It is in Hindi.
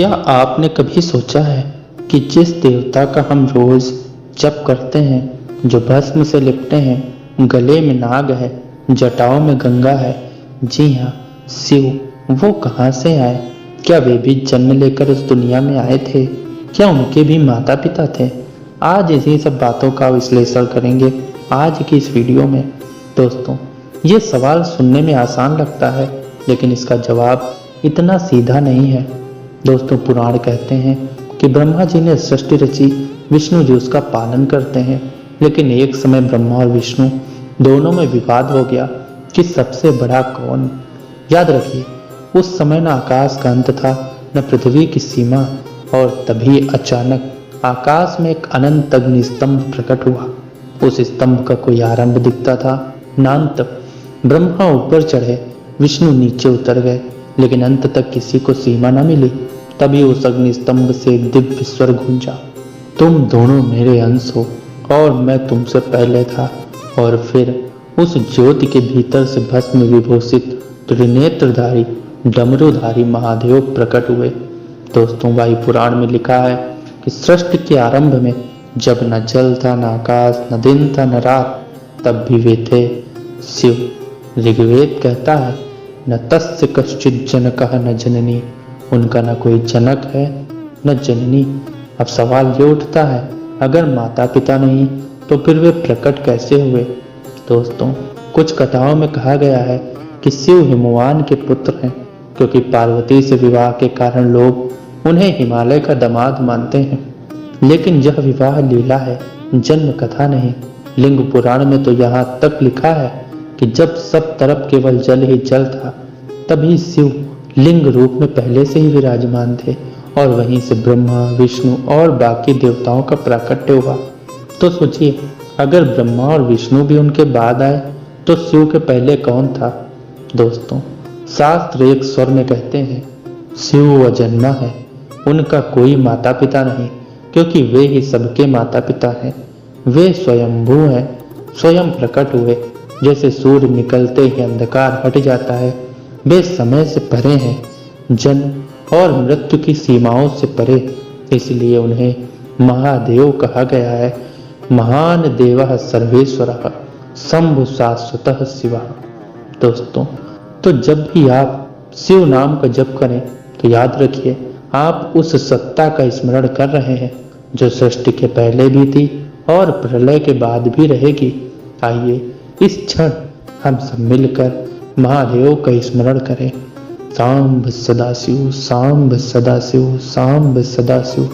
क्या आपने कभी सोचा है कि जिस देवता का हम रोज जप करते हैं, जो भस्म से लिपटे हैं, गले में नाग है, जटाओं में गंगा है, जी हाँ, शिव, वो कहाँ से आए? क्या वे भी जन्म लेकर इस दुनिया में आए थे? क्या उनके भी माता पिता थे? आज इसी सब बातों का विश्लेषण करेंगे आज की इस वीडियो में। दोस्तों, ये सवाल सुनने में आसान लगता है, लेकिन इसका जवाब इतना सीधा नहीं है। दोस्तों, पुराण कहते हैं कि ब्रह्मा जी ने सृष्टि रची, विष्णु जी उसका पालन करते हैं। लेकिन एक समय ब्रह्मा और विष्णु दोनों में विवाद हो गया कि सबसे बड़ा कौन। याद रखिए, उस समय न आकाश का अंत था, न पृथ्वी की सीमा, और तभी अचानक आकाश में एक अनंत अग्नि स्तंभ प्रकट हुआ। उस स्तंभ का कोई आरंभ दिखता था, न अंत। ब्रह्मा ऊपर चढ़े, विष्णु नीचे उतर गए, लेकिन अंत तक किसी को सीमा न मिली। तभी उस अग्नि स्तंभ से एक दिव्य स्वर गूंजा, तुम दोनों मेरे अंश हो और मैं तुमसे पहले था। और फिर उस ज्योति के भीतर से भस्म विभूषित त्रिनेत्रधारी डमरूधारी महादेव प्रकट हुए। दोस्तों, वायु पुराण में लिखा है कि सृष्टि के आरंभ में जब न जल था, न आकाश, न दिन था, न रात, तब भी वे थे शिव। ऋग्वेद कहता है, न तस्य कश्चित जनकः न जननी, उनका न कोई जनक है न जननी। अब सवाल ये उठता है, अगर माता पिता नहीं तो फिर वे प्रकट कैसे हुए? दोस्तों, कुछ कथाओं में कहा गया है कि शिव हिमवान के पुत्र हैं, क्योंकि पार्वती से विवाह के कारण लोग उन्हें हिमालय का दामाद मानते हैं। लेकिन यह विवाह लीला है, जन्म कथा नहीं। लिंग पुराण में तो यहाँ तक लिखा है कि जब सब तरफ केवल जल ही जल था, तभी शिव लिंग रूप में पहले से ही विराजमान थे, और वहीं से ब्रह्मा, विष्णु और बाकी देवताओं का प्राकट्य हुआ। तो सोचिए, अगर ब्रह्मा और विष्णु भी उनके बाद आए तो शिव के पहले कौन था? दोस्तों, शास्त्र एक स्वर में कहते हैं, शिव अजन्मा है, उनका कोई माता पिता नहीं, क्योंकि वे ही सबके माता पिता हैं। वे स्वयंभू हैं, स्वयं प्रकट हुए। जैसे सूर्य निकलते ही अंधकार हट जाता है, वे समय से परे हैं, जन्म और मृत्यु की सीमाओं से परे। इसलिए उन्हें महादेव कहा गया है। महान देवः सर्वेश्वरः शंभु शाश्वतः शिवः। दोस्तों, तो जब भी आप शिव नाम का जप करें तो याद रखिए, आप उस सत्ता का स्मरण कर रहे हैं जो सृष्टि के पहले भी थी और प्रलय के बाद भी रहेगी। आइए इस क्षण हम सब मिलकर महादेव का स्मरण करें। सांब सदाशिव, सांब सदाशिव, सांब सदाशिव।